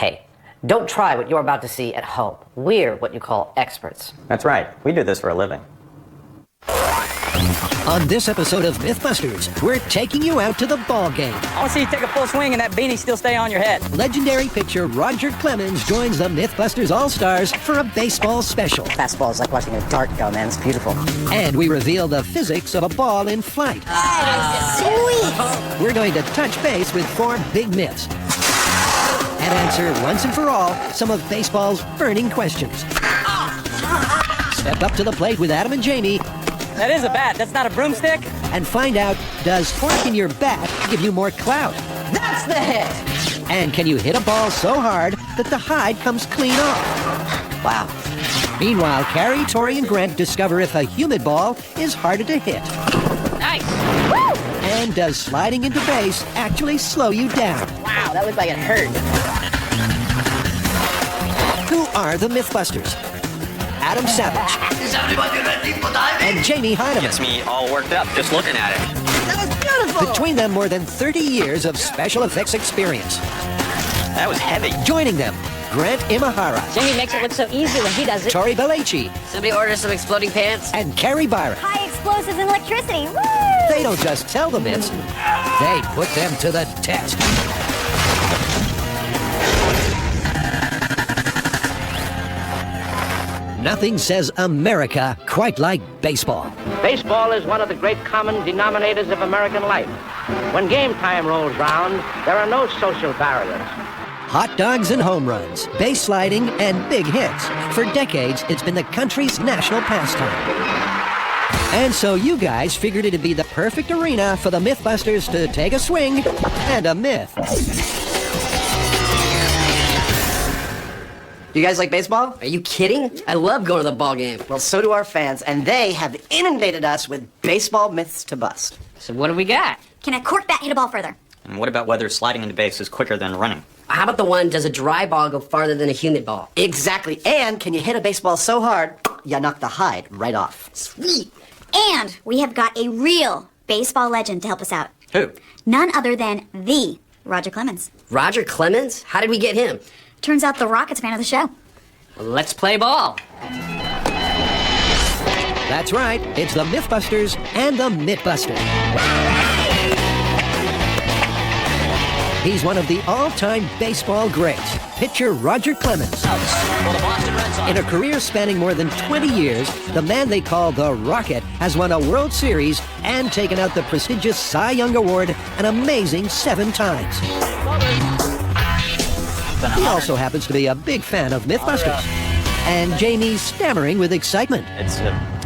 Hey, don't try what you're about to see at home. We're what you call experts. That's right. We do this for a living. On this episode of MythBusters, we're taking you out to the ball game. I want to see you take a full swing and that beanie still stay on your head. Legendary pitcher Roger Clemens joins the MythBusters All-Stars for a baseball special. Fastball is like watching a dart go, man. It's beautiful. And we reveal the physics of a ball in flight. Sweet! We're going to touch base with 4 big myths and answer once and for all some of baseball's burning questions. Step up to the plate with Adam and Jamie. That is a bat. That's not a broomstick. And find out, does cork in your bat give you more clout? That's the hit! And can you hit a ball so hard that the hide comes clean off? Wow. Meanwhile, Carrie, Tori, and Grant discover if a humid ball is harder to hit. Nice. Woo! And does sliding into base actually slow you down? Wow, that looked like it hurt. Who are the MythBusters? Adam Savage and Jamie Heineman. Gets me all worked up just looking at it. That was beautiful! Between them, more than 30 years of special effects experience. That was heavy. Joining them, Grant Imahara, Jamie makes it look so easy when he does it. Tori Belleci, Somebody order some exploding pants? and Carrie Byron. High explosives and electricity. Woo! They don't just tell the myths, they put them to the test. Nothing says America quite like baseball. Baseball is one of the great common denominators of American life. When game time rolls round, there are no social barriers. Hot dogs and home runs, base sliding, and big hits. For decades, it's been the country's national pastime. And so you guys figured it'd be the perfect arena for the MythBusters to take a swing and a myth. You guys like baseball? Are you kidding? I love going to the ball game. Well, so do our fans, and they have inundated us with baseball myths to bust. So what do we got? Can a cork bat hit a ball further? And what about whether sliding into base is quicker than running? How about the one, does a dry ball go farther than a humid ball? Exactly. And can you hit a baseball so hard, you knock the hide right off? Sweet. And we have got a real baseball legend to help us out. Who? None other than the Roger Clemens. Roger Clemens? How did we get him? Turns out the Rockets fan of the show. Let's play ball. That's right, it's the MythBusters and the Mythbuster. He's one of the all-time baseball greats, pitcher Roger Clemens. In a career spanning more than 20 years, the man they call the Rocket has won a World Series and taken out the prestigious Cy Young Award an amazing 7 times. He also happens to be a big fan of MythBusters. And Jamie's stammering with excitement.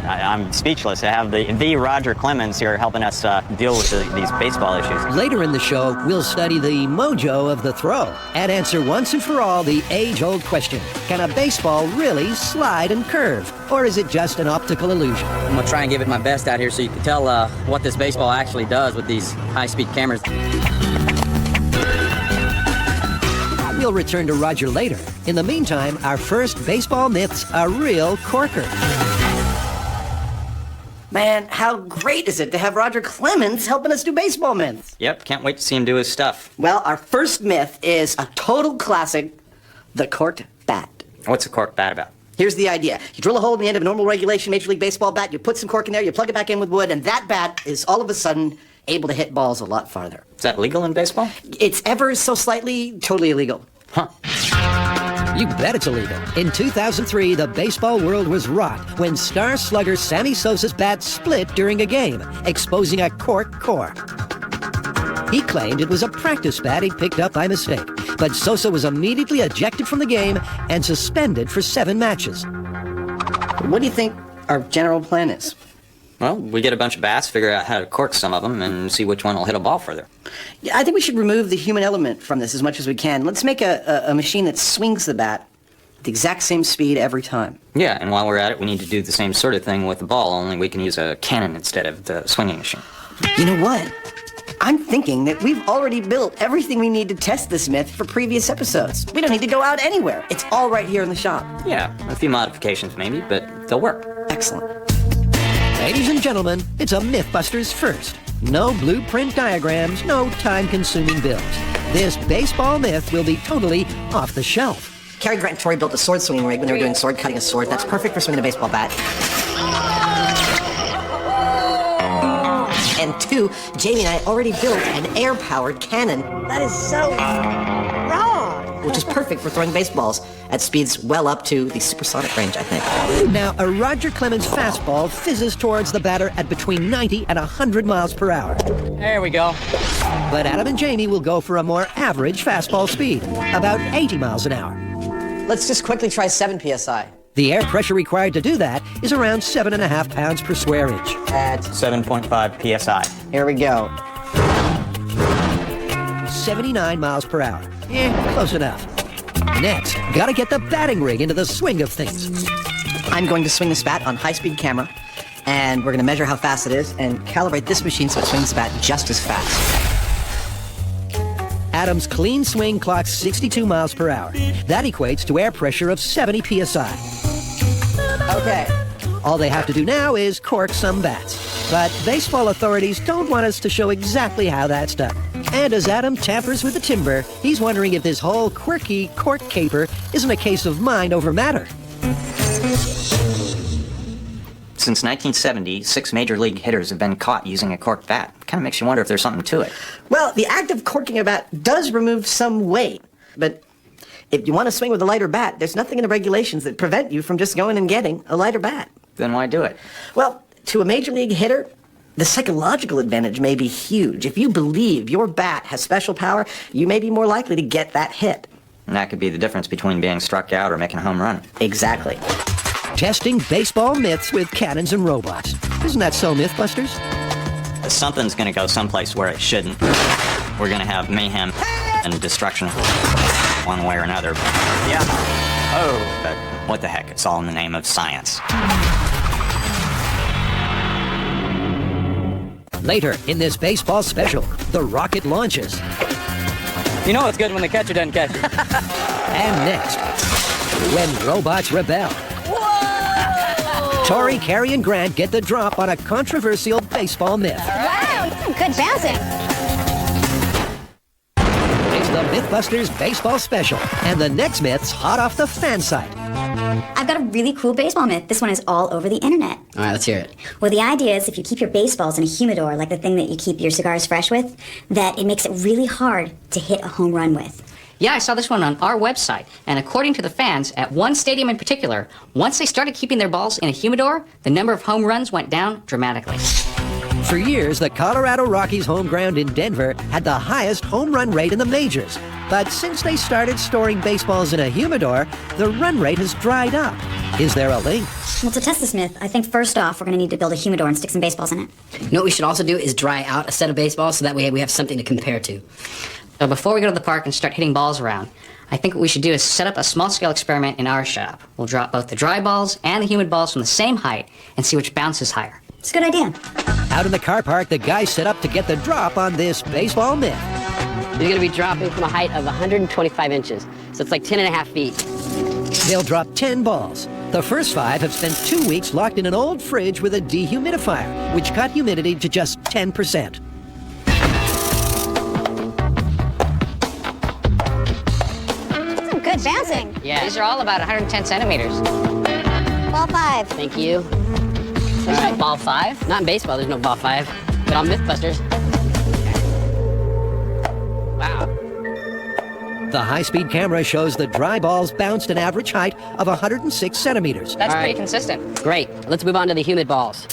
I'm speechless to have the Roger Clemens here helping us deal with these baseball issues. Later in the show, we'll study the mojo of the throw and answer once and for all the age-old question. Can a baseball really slide and curve? Or is it just an optical illusion? I'm going to try and give it my best out here so you can tell what this baseball actually does with these high-speed cameras. We'll return to Roger later. In the meantime, our first baseball myth's a real corker. Man, how great is it to have Roger Clemens helping us do baseball myths? Yep, can't wait to see him do his stuff. Well, our first myth is a total classic, the corked bat. What's a cork bat about? Here's the idea. You drill a hole in the end of a normal regulation Major League Baseball bat, you put some cork in there, you plug it back in with wood, and that bat is all of a sudden able to hit balls a lot farther. Is that legal in baseball? It's ever so slightly totally illegal. Huh. You bet it's illegal. In 2003, the baseball world was rocked when star slugger Sammy Sosa's bat split during a game, exposing a cork core. He claimed it was a practice bat he picked up by mistake, but Sosa was immediately ejected from the game and suspended for 7 matches. What do you think our general plan is? Well, we get a bunch of bats, figure out how to cork some of them, and see which one will hit a ball further. Yeah, I think we should remove the human element from this as much as we can. Let's make a machine that swings the bat at the exact same speed every time. Yeah, and while we're at it, we need to do the same sort of thing with the ball, only we can use a cannon instead of the swinging machine. You know what? I'm thinking that we've already built everything we need to test this myth for previous episodes. We don't need to go out anywhere. It's all right here in the shop. Yeah, a few modifications maybe, but they'll work. Excellent. Ladies and gentlemen, it's a MythBusters first. No blueprint diagrams, no time-consuming builds. this baseball myth will be totally off the shelf. Cary Grant and Tori built a sword swinging rig when they were doing sword cutting a sword. That's perfect for swinging a baseball bat. And 2, Jamie and I already built an air-powered cannon. That is so wrong. Which is perfect for throwing baseballs at speeds well up to the supersonic range, I think. Now, a Roger Clemens fastball fizzes towards the batter at between 90 and 100 miles per hour. There we go. But Adam and Jamie will go for a more average fastball speed, about 80 miles an hour. Let's just quickly try 7 psi. The air pressure required to do that is around 7.5 pounds per square inch. At 7.5 psi. here we go. 79 miles per hour. Close enough. Next, gotta get the batting rig into the swing of things. I'm going to swing this bat on high-speed camera, and we're going to measure how fast it is and calibrate this machine so it swings the bat just as fast. Adam's clean swing clocks 62 miles per hour. That equates to air pressure of 70 psi. Okay. All they have to do now is cork some bats. But baseball authorities don't want us to show exactly how that's done. And as Adam tampers with the timber, he's wondering if this whole quirky cork caper isn't a case of mind over matter. Since 1970, 6 major league hitters have been caught using a corked bat. Kind of makes you wonder if there's something to it. Well, the act of corking a bat does remove some weight, but if you want to swing with a lighter bat, there's nothing in the regulations that prevent you from just going and getting a lighter bat. Then why do it? Well, to a major league hitter, the psychological advantage may be huge. If you believe your bat has special power, you may be more likely to get that hit. And that could be the difference between being struck out or making a home run. Exactly. Testing baseball myths with cannons and robots. Isn't that so, MythBusters? Something's going to go someplace where it shouldn't. We're going to have mayhem and destruction one way or another. Yeah. Oh, but what the heck? It's all in the name of science. Later in this baseball special, the rocket launches. You know it's good when the catcher doesn't catch it. And next, when robots rebel. Tori, Cary, and Grant get the drop on a controversial baseball myth. Wow, good bouncing. It's the MythBusters Baseball Special, and the next myth's hot off the fan site. I've got a really cool baseball myth. This one is all over the internet. All right, let's hear it. Well, the idea is if you keep your baseballs in a humidor, like the thing that you keep your cigars fresh with, that it makes it really hard to hit a home run with. Yeah, I saw this one on our website, and according to the fans, at one stadium in particular, once they started keeping their balls in a humidor, the number of home runs went down dramatically. For years, the Colorado Rockies' home ground in Denver had the highest home run rate in the majors. But since they started storing baseballs in a humidor, the run rate has dried up. Is there a link? Well, to test this myth, I think first off, we're going to need to build a humidor and stick some baseballs in it. You know what we should also do is dry out a set of baseballs so that way we have something to compare to. So before we go to the park and start hitting balls around, I think what we should do is set up a small-scale experiment in our shop. We'll drop both the dry balls and the humid balls from the same height and see which bounces higher. It's a good idea. Out in the car park, the guys set up to get the drop on this baseball myth. You're going to be dropping from a height of 125 inches, so it's like 10 and a half feet. They'll drop 10 balls. The first 5 have spent 2 weeks locked in an old fridge with a dehumidifier, which cut humidity to just 10%. Good bouncing. Yeah, these are all about 110 centimeters. Ball 5. Thank you. There's no ball 5? Not in baseball, there's no ball 5, but on MythBusters. Wow. The high-speed camera shows the dry balls bounced an average height of 106 centimeters. That's All pretty right. consistent. Great. Let's move on to the humid balls.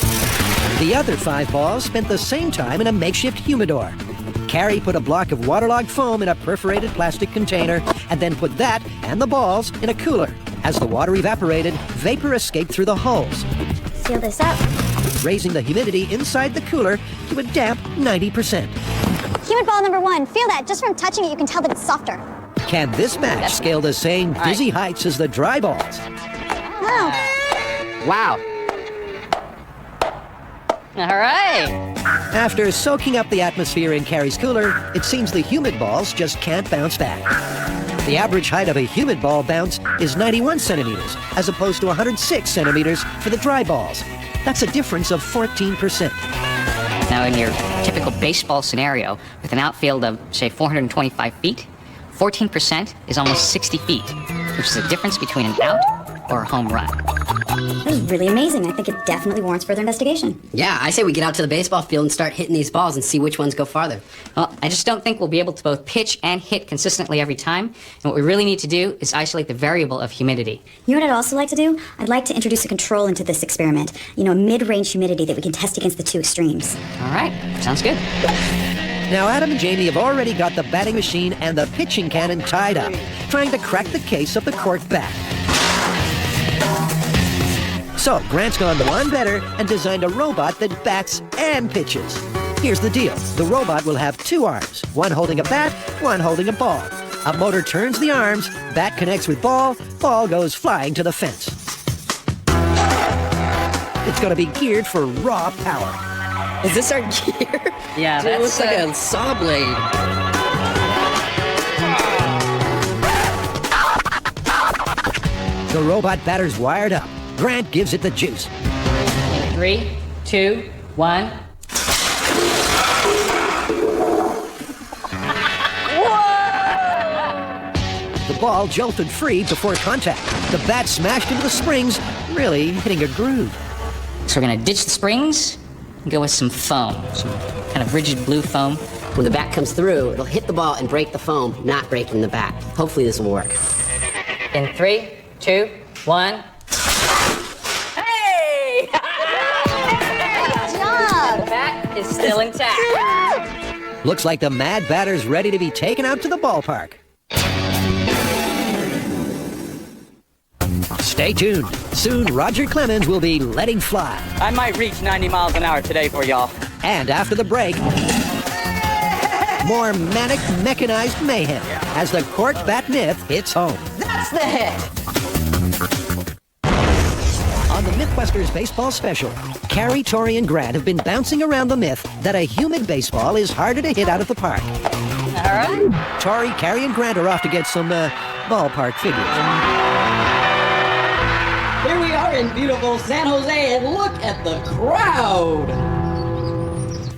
The other 5 balls spent the same time in a makeshift humidor. Cary put a block of waterlogged foam in a perforated plastic container and then put that and the balls in a cooler. As the water evaporated, vapor escaped through the holes, Seal this up. raising the humidity inside the cooler to a damp 90%. Humid ball number 1. Feel that. Just from touching it, you can tell that it's softer. Can this match scale the same dizzy heights as the dry balls? Oh. Wow. All right. After soaking up the atmosphere in Cary's cooler, it seems the humid balls just can't bounce back. The average height of a humid ball bounce is 91 centimeters, as opposed to 106 centimeters for the dry balls. That's a difference of 14%. Now, in your typical baseball scenario, with an outfield of, say, 425 feet, 14% is almost 60 feet, which is the difference between an out or a home run. That was really amazing. I think it definitely warrants further investigation. Yeah, I say we get out to the baseball field and start hitting these balls and see which ones go farther. Well, I just don't think we'll be able to both pitch and hit consistently every time. And what we really need to do is isolate the variable of humidity. You know what I'd also like to do? I'd like to introduce a control into this experiment. You know, mid-range humidity that we can test against the two extremes. All right, sounds good. Now, Adam and Jamie have already got the batting machine and the pitching cannon tied up, trying to crack the case of the cork bat. So, Grant's gone one better and designed a robot that bats and pitches. Here's the deal. The robot will have two arms, one holding a bat, one holding a ball. A motor turns the arms, bat connects with ball goes flying to the fence. It's going to be geared for raw power. Is this our gear? Yeah, Dude, it looks like a saw blade. The robot batter's wired up. Grant gives it the juice. 3, 2, 1. The ball jolted free before contact. The bat smashed into the springs, really hitting a groove. So we're going to ditch the springs and go with some foam, some kind of rigid blue foam. When the bat comes through, it'll hit the ball and break the foam, not breaking the bat. Hopefully this will work. In 3, 2, 1. Hey! Good job! The bat is still intact. Looks like the mad batter's ready to be taken out to the ballpark. Stay tuned. Soon, Roger Clemens will be letting fly. I might reach 90 miles an hour today for y'all. And after the break, more manic mechanized mayhem as the cork bat myth hits home. That's the hit! On the MythBusters baseball special, Carrie, Tori, and Grant have been bouncing around the myth that a humid baseball is harder to hit out of the park. All right. Tori, Carrie, and Grant are off to get some ballpark figures. Here we are in beautiful San Jose, and look at the crowd!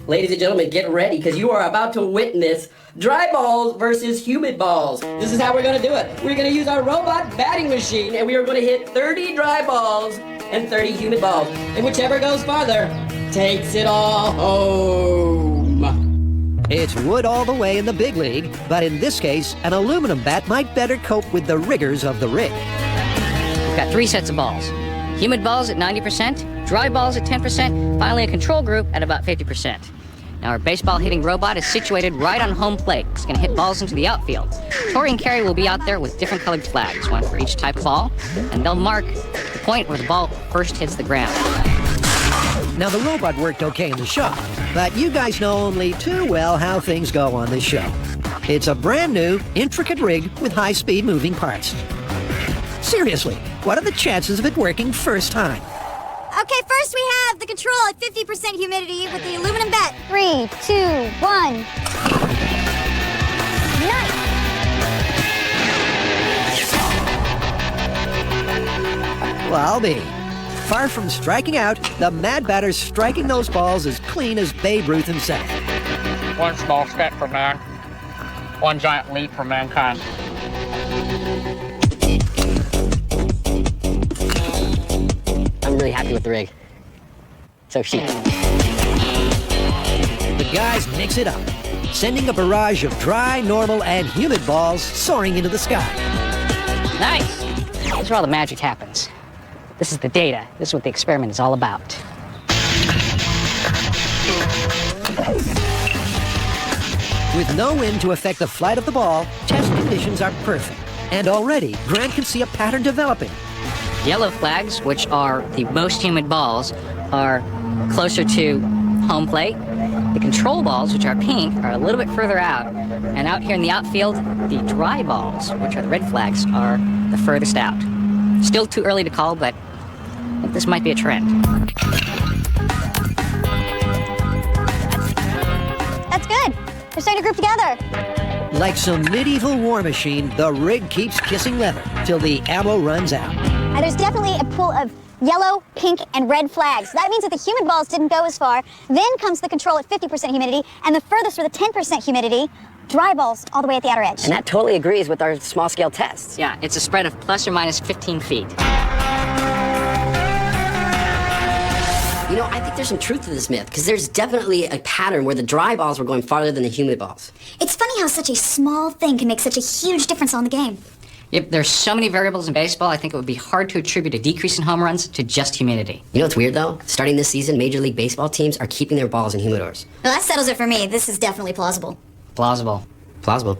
Ladies and gentlemen, get ready, because you are about to witness dry balls versus humid balls. This is how we're going to do it. We're going to use our robot batting machine, and we are going to hit 30 dry balls and 30 humid balls. And whichever goes farther takes it all home. It's wood all the way in the big league, but in this case, an aluminum bat might better cope with the rigors of the rig. We've got 3 sets of balls. Humid balls at 90%, dry balls at 10%, finally a control group at about 50%. Now our baseball hitting robot is situated right on home plate. It's going to hit balls into the outfield. Tori and Carrie will be out there with different colored flags, one for each type of ball, and they'll mark the point where the ball first hits the ground. Now, the robot worked okay in the shop, but you guys know only too well how things go on this show. It's a brand new, intricate rig with high-speed moving parts. Seriously, what are the chances of it working first time? Okay, first we have the control at 50% humidity with the aluminum bat. 3, 2, 1. Nice! Well, I'll be. Far from striking out, the mad batter's striking those balls as clean as Babe Ruth himself. One small step for man, one giant leap for mankind. I'm really happy with the rig. So chic. The guys mix it up, sending a barrage of dry, normal, and humid balls soaring into the sky. Nice! This is where all the magic happens. This is the data. This is what the experiment is all about. With no wind to affect the flight of the ball, test conditions are perfect. And already, Grant can see a pattern developing. Yellow flags, which are the most humid balls, are closer to home plate. The control balls, which are pink, are a little bit further out. And out here in the outfield, the dry balls, which are the red flags, are the furthest out. Still too early to call, but I think this might be a trend. That's good. They're starting to group together. Like some medieval war machine, the rig keeps kissing leather till the ammo runs out. There's definitely a pool of yellow, pink, and red flags. That means that the humid balls didn't go as far. Then comes the control at 50% humidity, and the furthest with a 10% humidity, dry balls all the way at the outer edge. And that totally agrees with our small-scale tests. Yeah, it's a spread of plus or minus 15 feet. You know, I think there's some truth to this myth, because there's definitely a pattern where the dry balls were going farther than the humid balls. It's funny how such a small thing can make such a huge difference on the game. Yep, there's so many variables in baseball, I think it would be hard to attribute a decrease in home runs to just humidity. You know what's weird, though? Starting this season, Major League Baseball teams are keeping their balls in humidors. Well, that settles it for me. This is definitely plausible. Plausible. Plausible.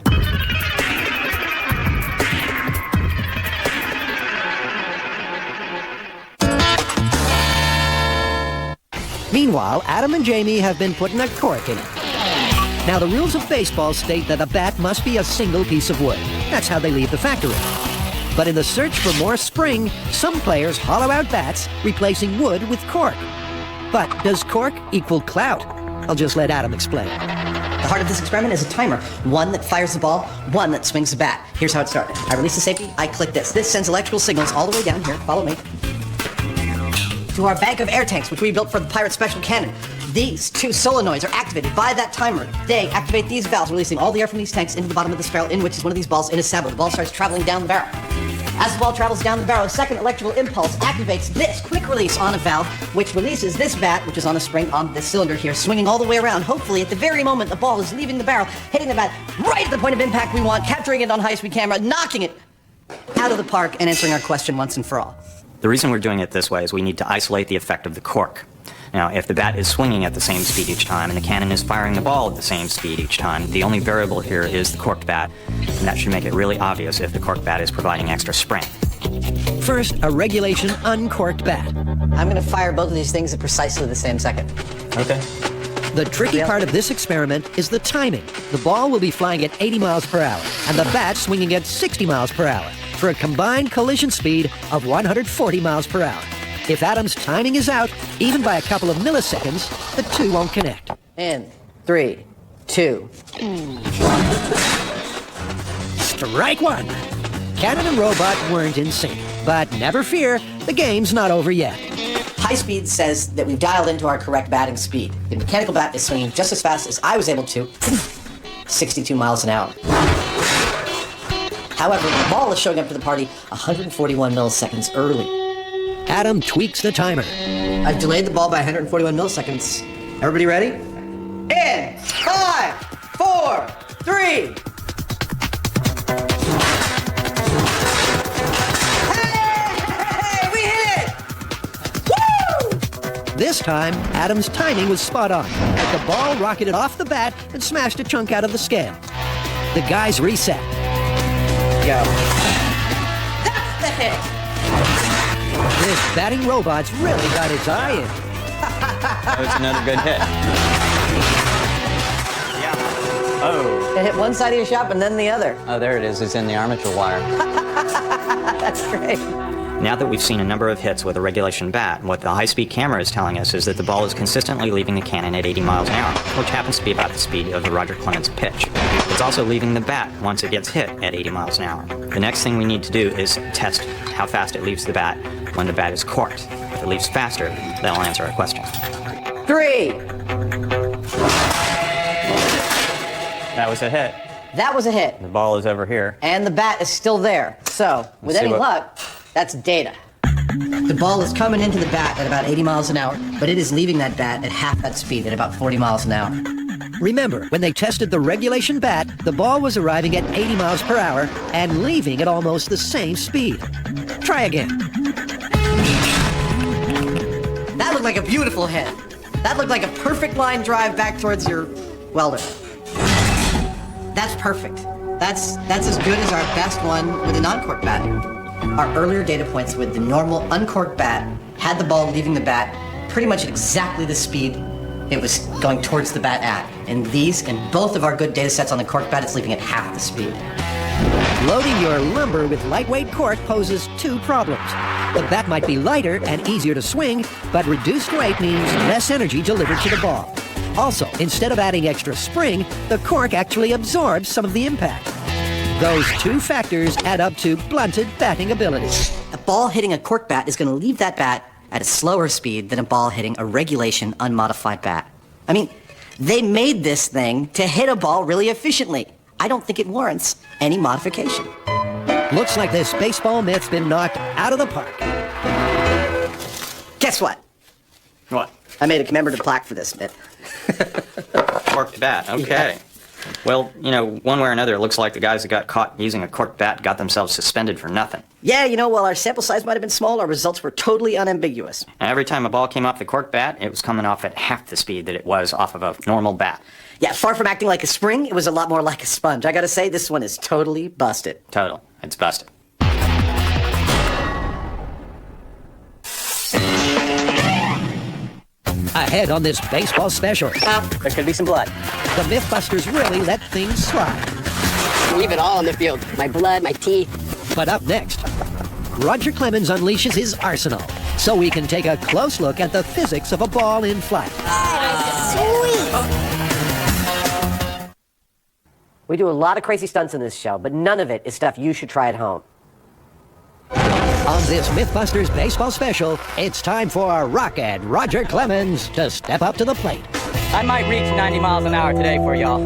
Meanwhile, Adam and Jamie have been putting a cork in it. Now, the rules of baseball state that a bat must be a single piece of wood. That's how they leave the factory. But in the search for more spring, some players hollow out bats, replacing wood with cork. But does cork equal clout? I'll just let Adam explain. The heart of this experiment is a timer. One that fires the ball, one that swings the bat. Here's how it started. I release the safety, I click this. This sends electrical signals all the way down here. Follow me. To our bank of air tanks, which we built for the Pirate Special Cannon. These two solenoids are activated by that timer. They activate these valves, releasing all the air from these tanks into the bottom of this barrel, in which is one of these balls in a sabot. The ball starts traveling down the barrel. As the ball travels down the barrel, a second electrical impulse activates this quick release on a valve, which releases this bat, which is on a spring on this cylinder here, swinging all the way around. Hopefully, at the very moment the ball is leaving the barrel, hitting the bat right at the point of impact we want, capturing it on high-speed camera, knocking it out of the park, and answering our question once and for all. The reason we're doing it this way is we need to isolate the effect of the cork. Now, if the bat is swinging at the same speed each time and the cannon is firing the ball at the same speed each time, the only variable here is the corked bat, and that should make it really obvious if the corked bat is providing extra spring. First, a regulation uncorked bat. I'm going to fire both of these things at precisely the same second. Okay. The tricky part of this experiment is the timing. The ball will be flying at 80 miles per hour, and the bat swinging at 60 miles per hour, for a combined collision speed of 140 miles per hour. If Adam's timing is out, even by a couple of milliseconds, the two won't connect. In 3, 2. Strike one. Cannon and Robot weren't in sync, but never fear, the game's not over yet. High speed says that we've dialed into our correct batting speed. The mechanical bat is swinging just as fast as I was able to, 62 miles an hour. However, the ball is showing up to the party 141 milliseconds early. Adam tweaks the timer. I've delayed the ball by 141 milliseconds. Everybody ready? In 5, 4, 3. Hey! We hit it! Woo! This time, Adam's timing was spot on, but the ball rocketed off the bat and smashed a chunk out of the scale. The guys reset. Go. That's the hit! This batting robot's really got its eye in. That was another good hit. Yeah. Oh. It hit one side of your shop and then the other. Oh, there it is. It's in the armature wire. That's great. Now that we've seen a number of hits with a regulation bat, what the high-speed camera is telling us is that the ball is consistently leaving the cannon at 80 miles an hour, which happens to be about the speed of the Roger Clemens pitch. It's also leaving the bat once it gets hit at 80 miles an hour. The next thing we need to do is test how fast it leaves the bat when the bat is corked. If it leaves faster, that'll answer our question. 3. That was a hit. That was a hit. The ball is over here. And the bat is still there. So, with any luck, that's data. The ball is coming into the bat at about 80 miles an hour, but it is leaving that bat at half that speed, at about 40 miles an hour. Remember, when they tested the regulation bat, the ball was arriving at 80 miles per hour and leaving at almost the same speed. Try again. That looked like a beautiful hit. That looked like a perfect line drive back towards your welder. That's perfect. That's as good as our best one with a non-corked bat. Our earlier data points with the normal uncorked bat had the ball leaving the bat pretty much at exactly the speed it was going towards the bat at. And both of our good data sets on the corked bat, it's leaving at half the speed. Loading your lumber with lightweight cork poses two problems. The bat might be lighter and easier to swing, but reduced weight means less energy delivered to the ball. Also, instead of adding extra spring, the cork actually absorbs some of the impact. Those two factors add up to blunted batting ability. A ball hitting a cork bat is going to leave that bat at a slower speed than a ball hitting a regulation unmodified bat. I mean, they made this thing to hit a ball really efficiently. I don't think it warrants any modification. Looks like this baseball myth's been knocked out of the park. Guess what? What? I made a commemorative plaque for this myth. Corked bat, okay. Well, you know, one way or another, it looks like the guys that got caught using a corked bat got themselves suspended for nothing. Yeah, you know, while our sample size might have been small, our results were totally unambiguous. And every time a ball came off the corked bat, it was coming off at half the speed that it was off of a normal bat. Yeah, far from acting like a spring, it was a lot more like a sponge. I gotta say, this one is totally busted. Total. It's busted. Ahead on this baseball special, There could be some blood. the MythBusters really let things slide. Leave it all in the field. My blood, my teeth. But up next, Roger Clemens unleashes his arsenal so we can take a close look at the physics of a ball in flight. We do a lot of crazy stunts in this show, but none of it is stuff you should try at home. On this MythBusters baseball special, it's time for Rocket Roger Clemens to step up to the plate. I might reach 90 miles an hour today for y'all.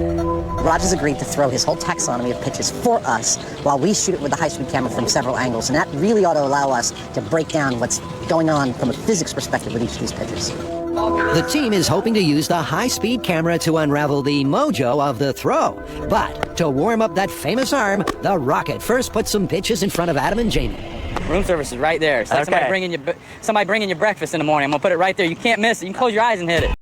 Roger's agreed to throw his whole taxonomy of pitches for us while we shoot it with the high-speed camera from several angles, and that really ought to allow us to break down what's going on from a physics perspective with each of these pitches. The team is hoping to use the high-speed camera to unravel the mojo of the throw. But to warm up that famous arm, the Rocket first puts some pitches in front of Adam and Jamie. Room service is right there. It's like somebody bringing you breakfast in the morning. I'm gonna put it right there. You can't miss it. You can close your eyes and hit it.